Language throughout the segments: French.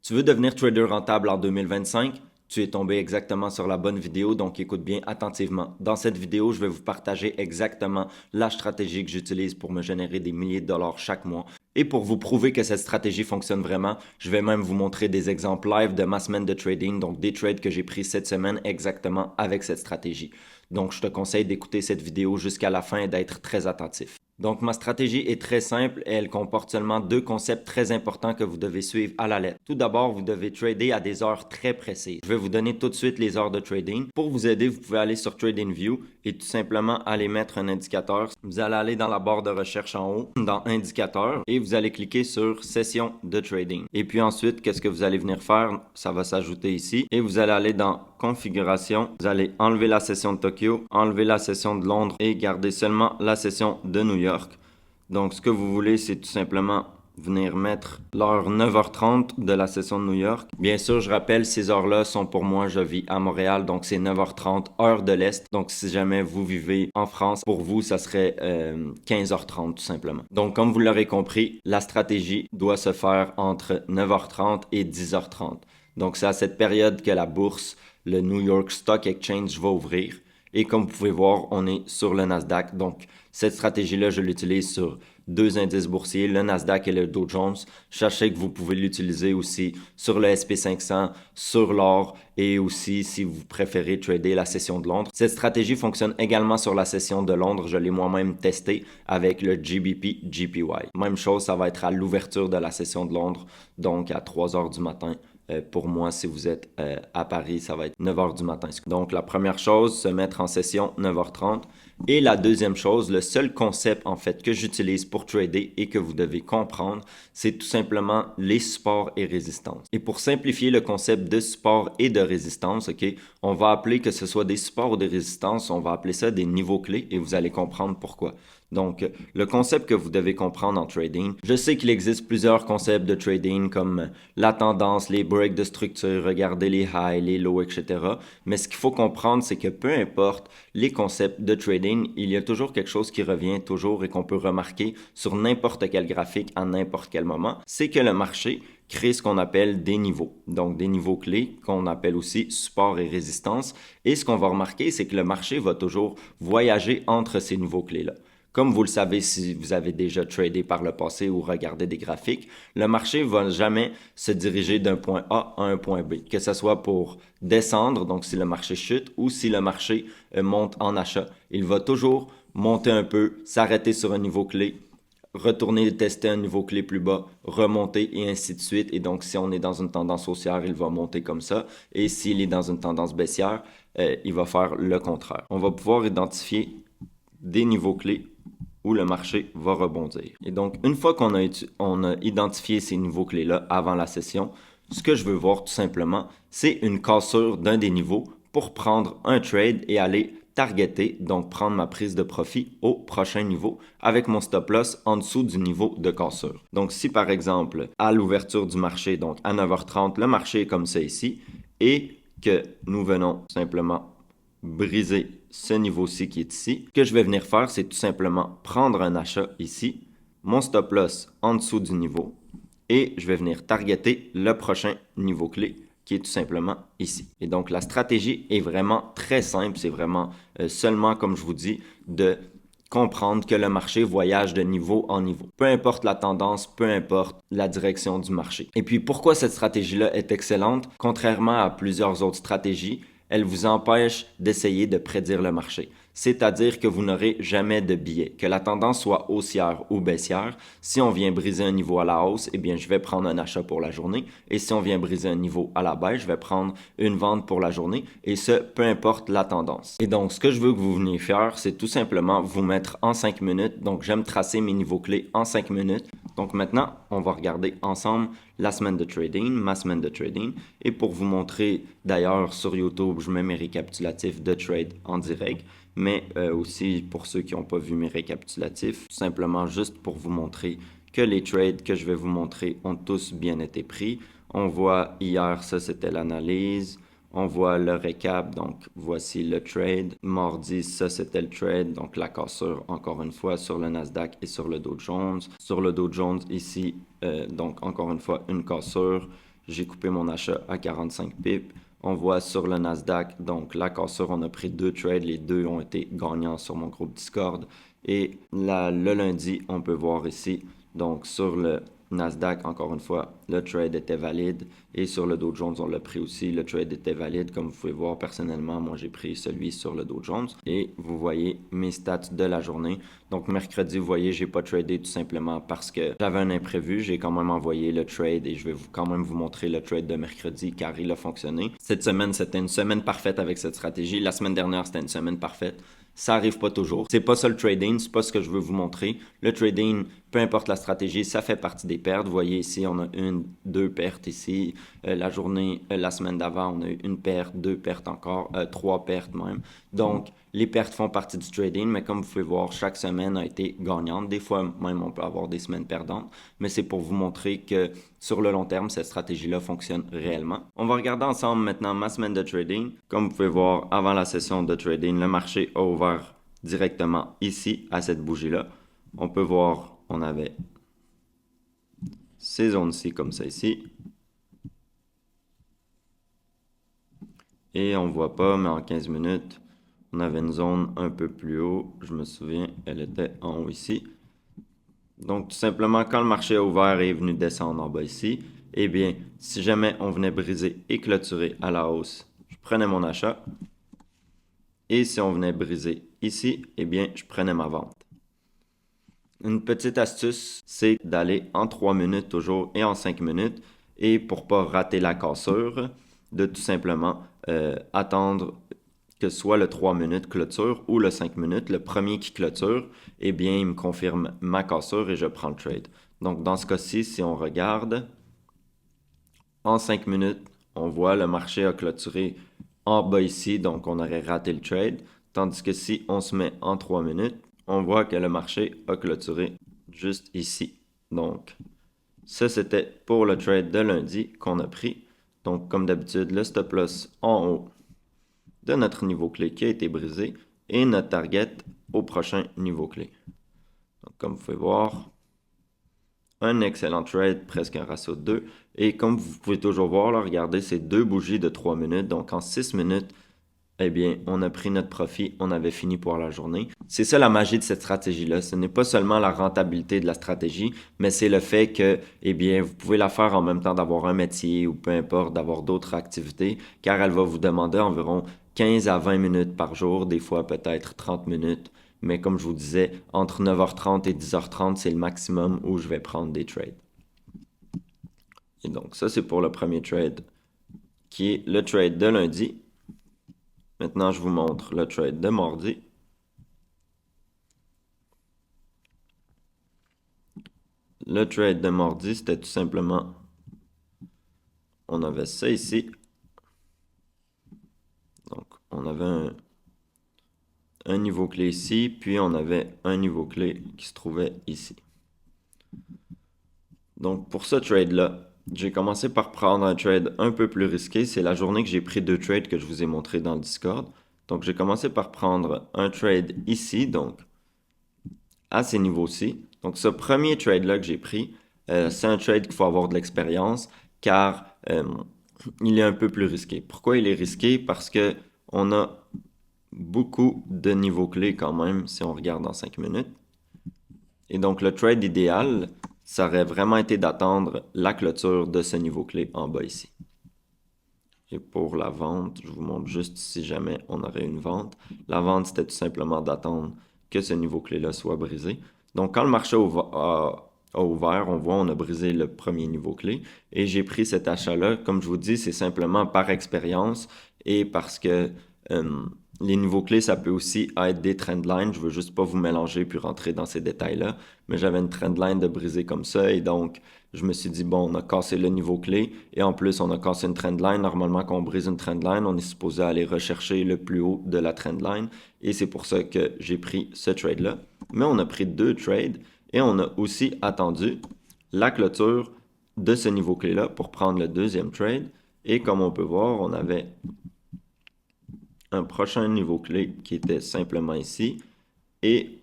Tu veux devenir trader rentable en 2025? Tu es tombé exactement sur la bonne vidéo, donc écoute bien attentivement. Dans cette vidéo, je vais vous partager exactement la stratégie que j'utilise pour me générer des milliers de dollars chaque mois. Et pour vous prouver que cette stratégie fonctionne vraiment, je vais même vous montrer des exemples live de ma semaine de trading, donc des trades que j'ai pris cette semaine exactement avec cette stratégie. Donc je te conseille d'écouter cette vidéo jusqu'à la fin et d'être très attentif. Donc, ma stratégie est très simple et elle comporte seulement deux concepts très importants que vous devez suivre à la lettre. Tout d'abord, vous devez trader à des heures très précises. Je vais vous donner tout de suite les heures de trading. Pour vous aider, vous pouvez aller sur TradingView et tout simplement aller mettre un indicateur. Vous allez aller dans la barre de recherche en haut, dans Indicateur, et vous allez cliquer sur Session de trading. Et puis ensuite, qu'est-ce que vous allez venir faire? Ça va s'ajouter ici. Et vous allez aller dans Configuration. Vous allez enlever la session de Tokyo, enlever la session de Londres et garder seulement la session de New York. Donc, ce que vous voulez, c'est tout simplement venir mettre l'heure 9h30 de la session de New York. Bien sûr, je rappelle, ces heures-là sont pour moi, je vis à Montréal, donc c'est 9h30, heure de l'Est. Donc, si jamais vous vivez en France, pour vous, ça serait 15h30 tout simplement. Donc, comme vous l'aurez compris, la stratégie doit se faire entre 9h30 et 10h30. Donc, c'est à cette période que la bourse, le New York Stock Exchange va ouvrir. Et comme vous pouvez voir, on est sur le Nasdaq. Donc, cette stratégie-là, je l'utilise sur deux indices boursiers, le Nasdaq et le Dow Jones. Sachez que vous pouvez l'utiliser aussi sur le SP500, sur l'or et aussi si vous préférez trader la session de Londres. Cette stratégie fonctionne également sur la session de Londres. Je l'ai moi-même testé avec le GBP GPY. Même chose, ça va être à l'ouverture de la session de Londres, donc à 3 heures du matin. Pour moi, si vous êtes à Paris, ça va être 9h du matin. Donc, la première chose, se mettre en session 9h30. Et la deuxième chose, le seul concept en fait que j'utilise pour trader et que vous devez comprendre, c'est tout simplement les supports et résistances. Et pour simplifier le concept de support et de résistance, ok, on va appeler que ce soit des supports ou des résistances, on va appeler ça des niveaux clés et vous allez comprendre pourquoi. Donc, le concept que vous devez comprendre en trading, je sais qu'il existe plusieurs concepts de trading comme la tendance, les breaks de structure, regarder les highs, les lows, etc. Mais ce qu'il faut comprendre, c'est que peu importe les concepts de trading, il y a toujours quelque chose qui revient toujours et qu'on peut remarquer sur n'importe quel graphique à n'importe quel moment, c'est que le marché crée ce qu'on appelle des niveaux. Donc, des niveaux clés qu'on appelle aussi support et résistance. Et ce qu'on va remarquer, c'est que le marché va toujours voyager entre ces niveaux clés-là. Comme vous le savez, si vous avez déjà tradé par le passé ou regardé des graphiques, le marché ne va jamais se diriger d'un point A à un point B, que ce soit pour descendre, donc si le marché chute, ou si le marché monte en achat. Il va toujours monter un peu, s'arrêter sur un niveau clé, retourner tester un niveau clé plus bas, remonter et ainsi de suite. Et donc, si on est dans une tendance haussière, il va monter comme ça. Et s'il est dans une tendance baissière, il va faire le contraire. On va pouvoir identifier des niveaux clés où le marché va rebondir. Et donc, une fois qu'on a identifié ces niveaux clés-là avant la session, ce que je veux voir tout simplement, c'est une cassure d'un des niveaux pour prendre un trade et aller targeter, donc prendre ma prise de profit au prochain niveau avec mon stop loss en dessous du niveau de cassure. Donc, si par exemple, à l'ouverture du marché, donc à 9h30, le marché est comme ça ici, et que nous venons simplement briser ce niveau-ci qui est ici. Ce que je vais venir faire, c'est tout simplement prendre un achat ici, mon stop loss en dessous du niveau, et je vais venir targeter le prochain niveau clé qui est tout simplement ici. Et donc, la stratégie est vraiment très simple. C'est vraiment seulement, comme je vous dis, de comprendre que le marché voyage de niveau en niveau. Peu importe la tendance, peu importe la direction du marché. Et puis, pourquoi cette stratégie-là est excellente? Contrairement à plusieurs autres stratégies, elle vous empêche d'essayer de prédire le marché. C'est-à-dire que vous n'aurez jamais de biais. Que la tendance soit haussière ou baissière, si on vient briser un niveau à la hausse, eh bien, je vais prendre un achat pour la journée. Et si on vient briser un niveau à la baisse, je vais prendre une vente pour la journée. Et ce, peu importe la tendance. Et donc, ce que je veux que vous veniez faire, c'est tout simplement vous mettre en 5 minutes. Donc, j'aime tracer mes niveaux clés en 5 minutes. Donc, maintenant, on va regarder ensemble la semaine de trading, ma semaine de trading. Et pour vous montrer, d'ailleurs, sur YouTube, je mets mes récapitulatifs de trade en direct. Mais aussi pour ceux qui n'ont pas vu mes récapitulatifs, tout simplement juste pour vous montrer que les trades que je vais vous montrer ont tous bien été pris. On voit hier, ça c'était l'analyse. On voit le récap, donc voici le trade. Mardi, ça c'était le trade, donc la cassure encore une fois sur le Nasdaq et sur le Dow Jones. Sur le Dow Jones ici, donc encore une fois une cassure. j'ai coupé mon achat à 45 pips. On voit sur le Nasdaq, donc la cassure, on a pris 2 trades, les deux ont été gagnants sur mon groupe Discord. Et le lundi, on peut voir ici, donc sur le Nasdaq, encore une fois, le trade était valide. Et sur le Dow Jones, on l'a pris aussi, le trade était valide. Comme vous pouvez voir, personnellement, moi j'ai pris celui sur le Dow Jones. Et vous voyez mes stats de la journée. Donc mercredi, vous voyez, j'ai pas tradé tout simplement parce que j'avais un imprévu. J'ai quand même envoyé le trade et je vais quand même vous montrer le trade de mercredi car il a fonctionné. Cette semaine, c'était une semaine parfaite avec cette stratégie. La semaine dernière, c'était une semaine parfaite. Ça arrive pas toujours. C'est pas ça le trading, c'est pas ce que je veux vous montrer. Le trading, peu importe la stratégie, ça fait partie des pertes. Vous voyez ici, on a deux pertes ici. La journée, la semaine d'avant, on a eu une perte, deux pertes encore, trois pertes même. Donc, les pertes font partie du trading, mais comme vous pouvez voir, chaque semaine a été gagnante. Des fois, même, on peut avoir des semaines perdantes, mais c'est pour vous montrer que sur le long terme, cette stratégie-là fonctionne réellement. On va regarder ensemble maintenant ma semaine de trading. Comme vous pouvez voir, avant la session de trading, le marché a ouvert directement ici, à cette bougie-là. On peut voir, on avait ces zones-ci comme ça ici. Et on ne voit pas, mais en 15 minutes, on avait une zone un peu plus haut. Je me souviens, elle était en haut ici. Donc, tout simplement, quand le marché a ouvert et est venu descendre en bas ici, eh bien, si jamais on venait briser et clôturer à la hausse, je prenais mon achat. Et si on venait briser ici, eh bien, je prenais ma vente. Une petite astuce, c'est d'aller en 3 minutes toujours et en 5 minutes. Et pour ne pas rater la cassure, de tout simplement attendre que soit le 3 minutes clôture ou le 5 minutes. Le premier qui clôture, eh bien, il me confirme ma cassure et je prends le trade. Donc, dans ce cas-ci, si on regarde, en 5 minutes, on voit le marché a clôturé en bas ici, donc on aurait raté le trade. Tandis que si on se met en 3 minutes, on voit que le marché a clôturé juste ici. Donc, ça c'était pour le trade de lundi qu'on a pris. Donc, comme d'habitude, le stop loss en haut de notre niveau clé qui a été brisé et notre target au prochain niveau clé. Donc, comme vous pouvez voir, un excellent trade, presque un ratio de 2. Et comme vous pouvez toujours voir, là, regardez, c'est deux bougies de 3 minutes. Donc, en 6 minutes, eh bien, on a pris notre profit, on avait fini pour la journée. C'est ça la magie de cette stratégie-là. Ce n'est pas seulement la rentabilité de la stratégie, mais c'est le fait que, eh bien, vous pouvez la faire en même temps d'avoir un métier ou peu importe, d'avoir d'autres activités, car elle va vous demander environ 15 à 20 minutes par jour, des fois peut-être 30 minutes. Mais comme je vous disais, entre 9h30 et 10h30, c'est le maximum où je vais prendre des trades. Et donc, ça, c'est pour le premier trade, qui est le trade de lundi. Maintenant, je vous montre le trade de mardi. Le trade de mardi, c'était tout simplement, on avait ça ici. Donc, on avait un niveau clé ici, puis on avait un niveau clé qui se trouvait ici. Donc, pour ce trade-là, j'ai commencé par prendre un trade un peu plus risqué. C'est la journée que j'ai pris deux trades que je vous ai montré dans le Discord. Donc, j'ai commencé par prendre un trade ici, donc à ces niveaux-ci. Donc, ce premier trade-là que j'ai pris, c'est un trade qu'il faut avoir de l'expérience car il est un peu plus risqué. Pourquoi il est risqué? Parce que on a beaucoup de niveaux clés quand même si on regarde dans 5 minutes. Et donc, le trade idéal, ça aurait vraiment été d'attendre la clôture de ce niveau clé en bas ici. Et pour la vente, je vous montre juste si jamais on aurait une vente. La vente, c'était tout simplement d'attendre que ce niveau clé-là soit brisé. Donc, quand le marché a ouvert, on voit on a brisé le premier niveau clé. Et j'ai pris cet achat-là. Comme je vous dis, c'est simplement par expérience et parce que les niveaux clés, ça peut aussi être des trendlines. Je veux juste pas vous mélanger puis rentrer dans ces détails-là. Mais j'avais une trendline de briser comme ça et donc je me suis dit, bon, on a cassé le niveau clé et en plus, on a cassé une trendline. Normalement, quand on brise une trendline, on est supposé aller rechercher le plus haut de la trendline et c'est pour ça que j'ai pris ce trade-là. Mais on a pris deux trades et on a aussi attendu la clôture de ce niveau clé-là pour prendre le deuxième trade. Et comme on peut voir, on avait un prochain niveau clé qui était simplement ici. Et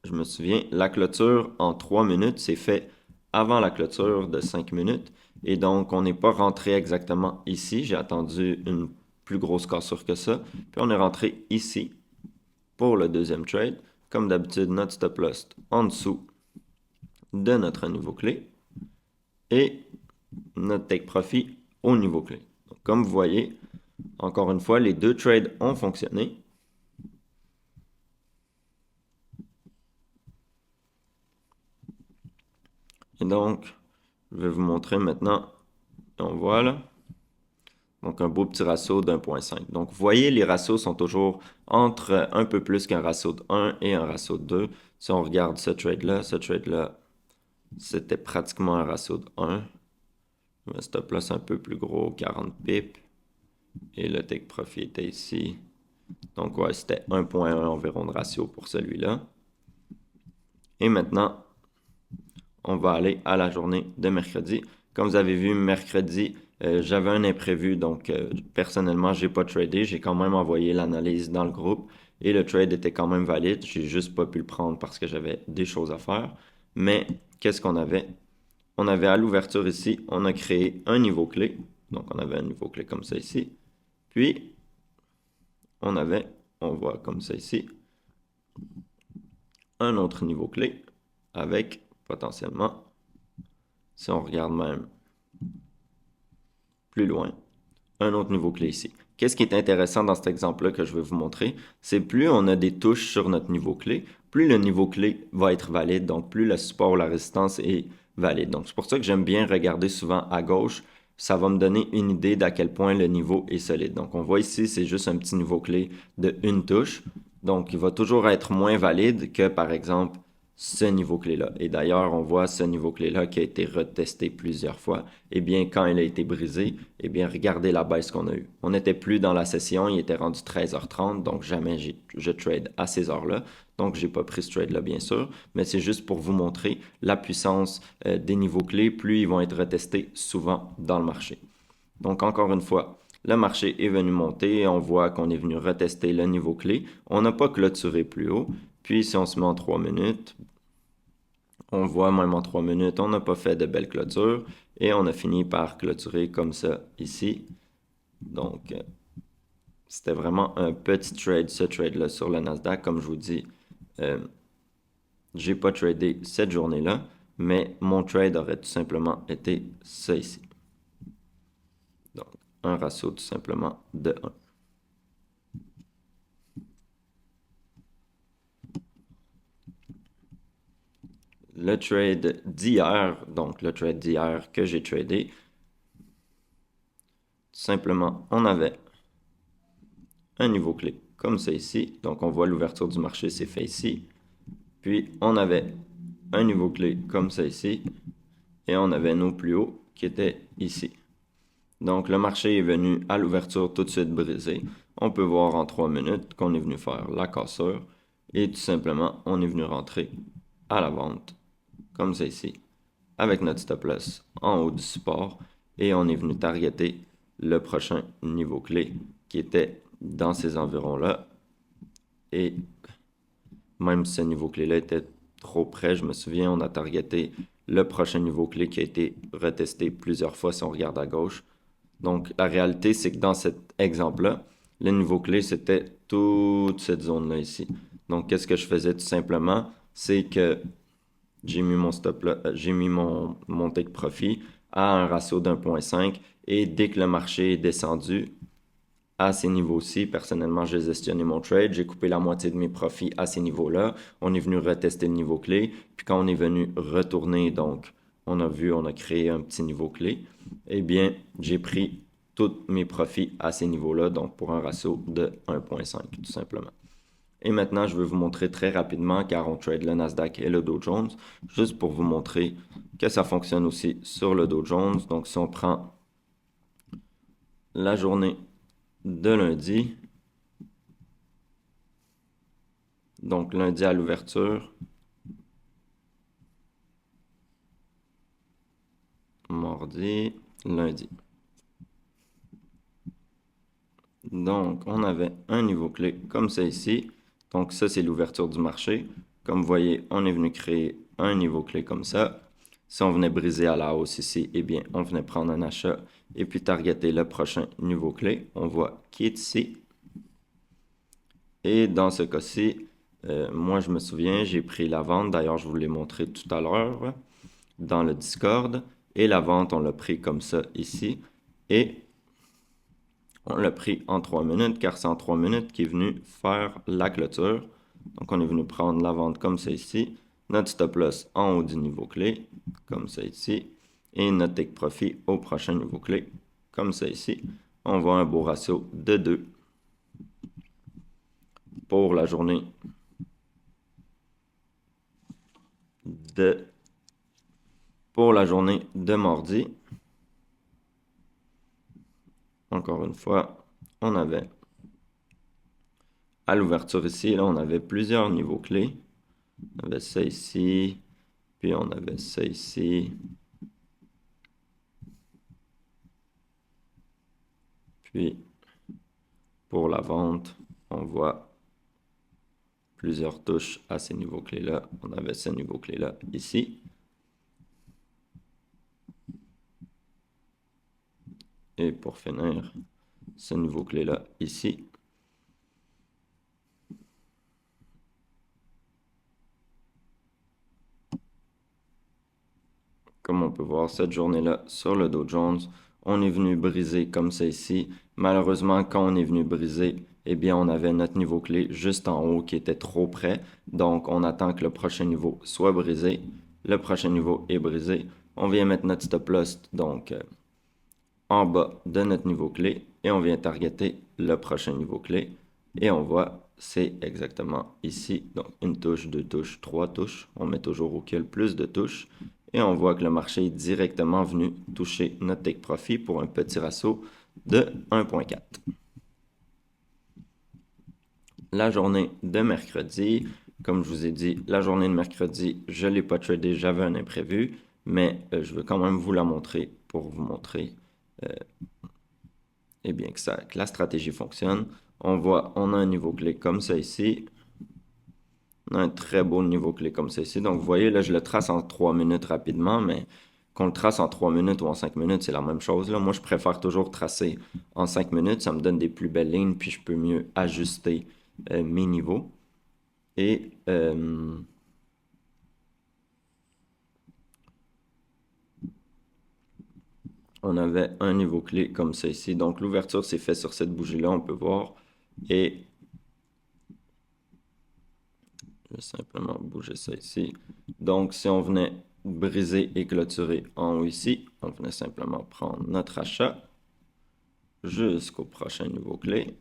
je me souviens, la clôture en 3 minutes, c'est fait avant la clôture de 5 minutes. Et donc, on n'est pas rentré exactement ici. J'ai attendu une plus grosse cassure que ça. Puis on est rentré ici pour le deuxième trade. Comme d'habitude, notre stop loss en dessous de notre niveau clé et notre take profit au niveau clé. Donc, comme vous voyez, encore une fois, les deux trades ont fonctionné. Et donc, je vais vous montrer maintenant. On voit là. Donc, un beau petit ratio d'1.5. Donc, vous voyez, les ratios sont toujours entre un peu plus qu'un ratio de 1 et un ratio de 2. Si on regarde ce trade-là, c'était pratiquement un ratio de 1. Le stop loss un peu plus gros, 40 pips. Et le take profit était ici. Donc, ouais, c'était 1.1 environ de ratio pour celui-là. Et maintenant, on va aller à la journée de mercredi. Comme vous avez vu, mercredi, j'avais un imprévu. Donc, personnellement, j'ai pas tradé. J'ai quand même envoyé l'analyse dans le groupe. Et le trade était quand même valide. J'ai juste pas pu le prendre parce que j'avais des choses à faire. Mais, qu'est-ce qu'on avait? On avait à l'ouverture ici, on a créé un niveau clé. Donc, on avait un niveau clé comme ça ici. Puis, on voit comme ça ici, un autre niveau clé avec potentiellement, si on regarde même plus loin, un autre niveau clé ici. Qu'est-ce qui est intéressant dans cet exemple-là que je vais vous montrer? C'est plus on a des touches sur notre niveau clé, plus le niveau clé va être valide, donc plus le support ou la résistance est valide. Donc c'est pour ça que j'aime bien regarder souvent à gauche. Ça va me donner une idée d'à quel point le niveau est solide. Donc on voit ici, c'est juste un petit niveau clé de une touche. Donc il va toujours être moins valide que par exemple ce niveau clé-là. Et d'ailleurs, on voit ce niveau clé-là qui a été retesté plusieurs fois. Eh bien, quand il a été brisé, eh bien, regardez la baisse qu'on a eue. On n'était plus dans la session, il était rendu 13h30, donc jamais je trade à ces heures-là. Donc, j'ai pas pris ce trade-là, bien sûr, mais c'est juste pour vous montrer la puissance des niveaux clés, plus ils vont être retestés souvent dans le marché. Donc, encore une fois, le marché est venu monter, on voit qu'on est venu retester le niveau clé. On n'a pas clôturé plus haut. Puis, si on se met en 3 minutes, on voit même en 3 minutes, on n'a pas fait de belle clôture et on a fini par clôturer comme ça ici. Donc, c'était vraiment un petit trade, ce trade-là sur le Nasdaq. Comme je vous dis, j'ai pas tradé cette journée-là, mais mon trade aurait tout simplement été ça ici. Donc, un ratio tout simplement de 1. Le trade d'hier, donc le trade d'hier que j'ai tradé, tout simplement, on avait un niveau clé comme ça ici. Donc, on voit l'ouverture du marché s'est fait ici. Puis, on avait un niveau clé comme ça ici. Et on avait nos plus hauts qui étaient ici. Donc, le marché est venu à l'ouverture tout de suite brisé. On peut voir en 3 minutes qu'on est venu faire la cassure. Et tout simplement, on est venu rentrer à la vente comme ça ici, avec notre stop loss en haut du support, et on est venu targeter le prochain niveau clé qui était dans ces environs-là. Et même si ce niveau clé-là était trop près, je me souviens, on a targeté le prochain niveau clé qui a été retesté plusieurs fois si on regarde à gauche. Donc la réalité, c'est que dans cet exemple-là, le niveau clé, c'était toute cette zone-là ici. Donc qu'est-ce que je faisais tout simplement? C'est que j'ai mis mon stop là, j'ai mis mon take profit à un ratio d'1.5 et dès que le marché est descendu à ces niveaux-ci, personnellement, j'ai gestionné mon trade, j'ai coupé la moitié de mes profits à ces niveaux-là, on est venu retester le niveau clé, puis quand on est venu retourner, donc on a vu, on a créé un petit niveau clé, eh bien, j'ai pris tous mes profits à ces niveaux-là, donc pour un ratio de 1.5 tout simplement. Et maintenant, je vais vous montrer très rapidement, car on trade le Nasdaq et le Dow Jones, juste pour vous montrer que ça fonctionne aussi sur le Dow Jones. Donc, si on prend la journée de lundi, donc lundi à l'ouverture, mardi, lundi. Donc, on avait un niveau clé comme ça ici. Donc, ça, c'est l'ouverture du marché. Comme vous voyez, on est venu créer un niveau clé comme ça. Si on venait briser à la hausse ici, eh bien, on venait prendre un achat et puis targeter le prochain niveau clé. On voit qui est ici. Et dans ce cas-ci, moi, je me souviens, j'ai pris la vente. D'ailleurs, je vous l'ai montré tout à l'heure dans le Discord. Et la vente, on l'a pris comme ça ici. Et on l'a pris en 3 minutes, car c'est en 3 minutes qu'il est venu faire la clôture. Donc, on est venu prendre la vente comme ça ici. Notre stop loss en haut du niveau clé, comme ça ici. Et notre take profit au prochain niveau clé, comme ça ici. On voit un beau ratio de 2 pour la journée de mardi. Encore une fois, on avait à l'ouverture ici, là, on avait plusieurs niveaux clés. On avait ça ici, puis on avait ça ici. Puis, pour la vente, on voit plusieurs touches à ces niveaux clés-là. On avait ce niveau clé-là ici. Et pour finir, ce niveau clé-là ici. Comme on peut voir cette journée-là sur le Dow Jones, on est venu briser comme ça ici. Malheureusement, quand on est venu briser, eh bien, on avait notre niveau clé juste en haut qui était trop près. Donc, on attend que le prochain niveau soit brisé. Le prochain niveau est brisé. On vient mettre notre stop loss, donc en bas de notre niveau clé. Et on vient targeter le prochain niveau clé. Et on voit, c'est exactement ici. Donc, une touche, deux touches, trois touches. On met toujours au kill plus de touches. Et on voit que le marché est directement venu toucher notre take profit pour un petit ratio de 1.4. La journée de mercredi, comme je vous ai dit, la journée de mercredi, je ne l'ai pas tradé, j'avais un imprévu, mais je veux quand même vous la montrer pour vous montrer eh bien, que la stratégie fonctionne. On voit, on a un niveau clé comme ça ici. On a un très beau niveau clé comme ça ici. Donc, vous voyez, là, je le trace en 3 minutes rapidement, mais qu'on le trace en 3 minutes ou en 5 minutes, c'est la même chose. Là. Moi, je préfère toujours tracer en 5 minutes. Ça me donne des plus belles lignes, puis je peux mieux ajuster mes niveaux. Et on avait un niveau clé comme ça ici. Donc, l'ouverture s'est faite sur cette bougie-là, on peut voir. Et je vais simplement bouger ça ici. Donc, si on venait briser et clôturer en haut ici, on venait simplement prendre notre achat jusqu'au prochain niveau clé.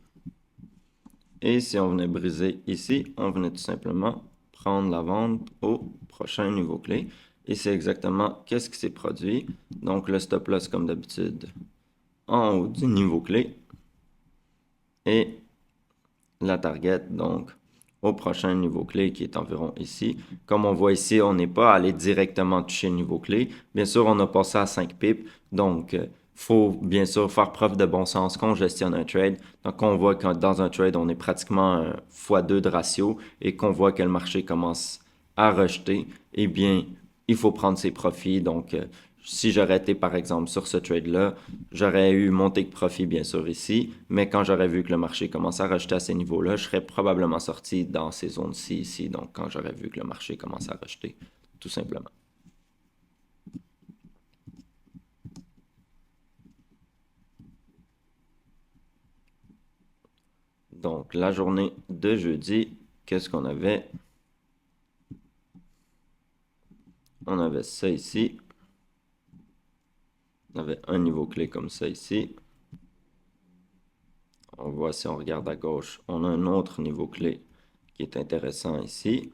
Et si on venait briser ici, on venait tout simplement prendre la vente au prochain niveau clé. Et c'est exactement qu'est-ce qui s'est produit. Donc, le stop loss, comme d'habitude, en haut du niveau clé. Et la target, donc, au prochain niveau clé qui est environ ici. Comme on voit ici, on n'est pas allé directement toucher le niveau clé. Bien sûr, on a passé à 5 pips. Donc, faut bien sûr faire preuve de bon sens quand on gestionne un trade. Donc, on voit que dans un trade, on est pratiquement un x2 de ratio et qu'on voit que le marché commence à rejeter, eh bien, il faut prendre ses profits. Donc, si j'aurais été par exemple sur ce trade-là, j'aurais eu mon take profit bien sûr ici, mais quand j'aurais vu que le marché commence à rejeter à ces niveaux-là, je serais probablement sorti dans ces zones-ci ici. Donc, quand j'aurais vu que le marché commence à rejeter, tout simplement. Donc, la journée de jeudi, qu'est-ce qu'on avait? On avait ça ici. On avait un niveau clé comme ça ici. On voit si on regarde à gauche, on a un autre niveau clé qui est intéressant ici.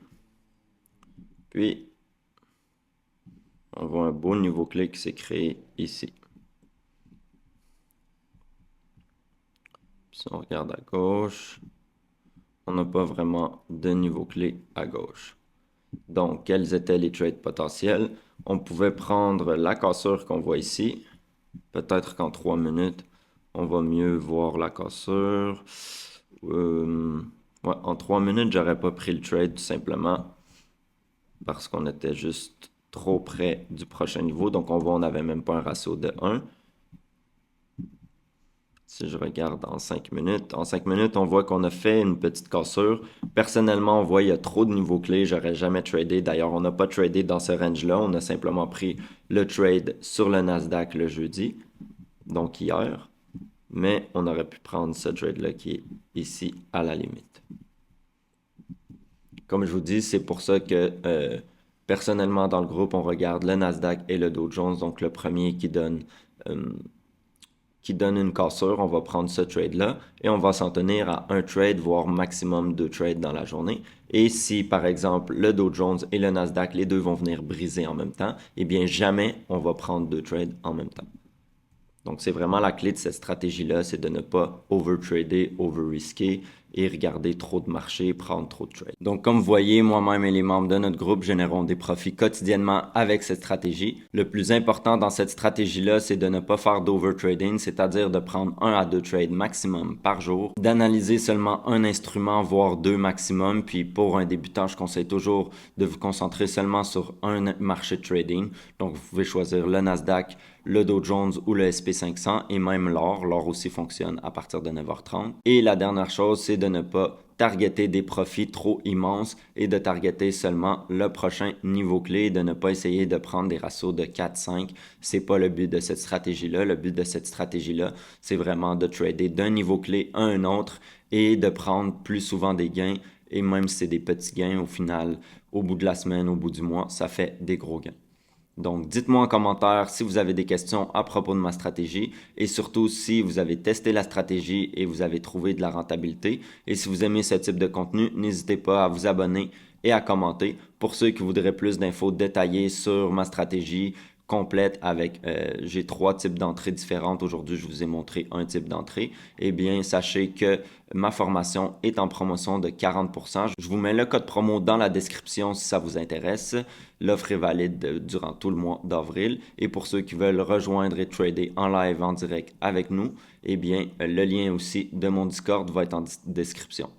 Puis, on voit un beau niveau clé qui s'est créé ici. Si on regarde à gauche, on n'a pas vraiment de niveau clé à gauche. Donc, quels étaient les trades potentiels? On pouvait prendre la cassure qu'on voit ici. Peut-être qu'en 3 minutes, on va mieux voir la cassure. Ouais, en 3 minutes, j'aurais pas pris le trade tout simplement parce qu'on était juste trop près du prochain niveau. Donc, on voit, on n'avait même pas un ratio de 1. Si je regarde en 5 minutes, on voit qu'on a fait une petite cassure. Personnellement, on voit qu'il y a trop de niveaux clés. J'aurais jamais tradé. D'ailleurs, on n'a pas tradé dans ce range-là. On a simplement pris le trade sur le Nasdaq le jeudi, donc hier. Mais on aurait pu prendre ce trade-là qui est ici à la limite. Comme je vous dis, c'est pour ça que personnellement dans le groupe, on regarde le Nasdaq et le Dow Jones. Donc le premier qui donne une cassure, on va prendre ce trade-là et on va s'en tenir à un trade, voire maximum 2 trades dans la journée. Et si, par exemple, le Dow Jones et le Nasdaq, les deux vont venir briser en même temps, eh bien, jamais on va prendre 2 trades en même temps. Donc, c'est vraiment la clé de cette stratégie-là, c'est de ne pas over-trader, over-risquer et regarder trop de marchés, prendre trop de trades. Donc, comme vous voyez, moi-même et les membres de notre groupe générons des profits quotidiennement avec cette stratégie. Le plus important dans cette stratégie-là, c'est de ne pas faire d'over-trading, c'est-à-dire de prendre 1 à 2 trades maximum par jour, d'analyser seulement un instrument, voire 2 maximum. Puis, pour un débutant, je conseille toujours de vous concentrer seulement sur un marché de trading. Donc, vous pouvez choisir le Nasdaq, le Dow Jones ou le SP500 et même l'or. L'or aussi fonctionne à partir de 9h30. Et la dernière chose, c'est de ne pas targeter des profits trop immenses et de targeter seulement le prochain niveau clé, de ne pas essayer de prendre des ratios de 4-5. C'est pas le but de cette stratégie-là. Le but de cette stratégie-là, c'est vraiment de trader d'un niveau clé à un autre et de prendre plus souvent des gains. Et même si c'est des petits gains, au final, au bout de la semaine, au bout du mois, ça fait des gros gains. Donc, dites-moi en commentaire si vous avez des questions à propos de ma stratégie et surtout si vous avez testé la stratégie et vous avez trouvé de la rentabilité. Et si vous aimez ce type de contenu, n'hésitez pas à vous abonner et à commenter. Pour ceux qui voudraient plus d'infos détaillées sur ma stratégie complète avec, j'ai 3 types d'entrées différentes. Aujourd'hui, je vous ai montré un type d'entrée. Eh bien, sachez que ma formation est en promotion de 40%. Je vous mets le code promo dans la description si ça vous intéresse. L'offre est valide durant tout le mois d'avril. Et pour ceux qui veulent rejoindre et trader en live, en direct avec nous, eh bien, le lien aussi de mon Discord va être en description.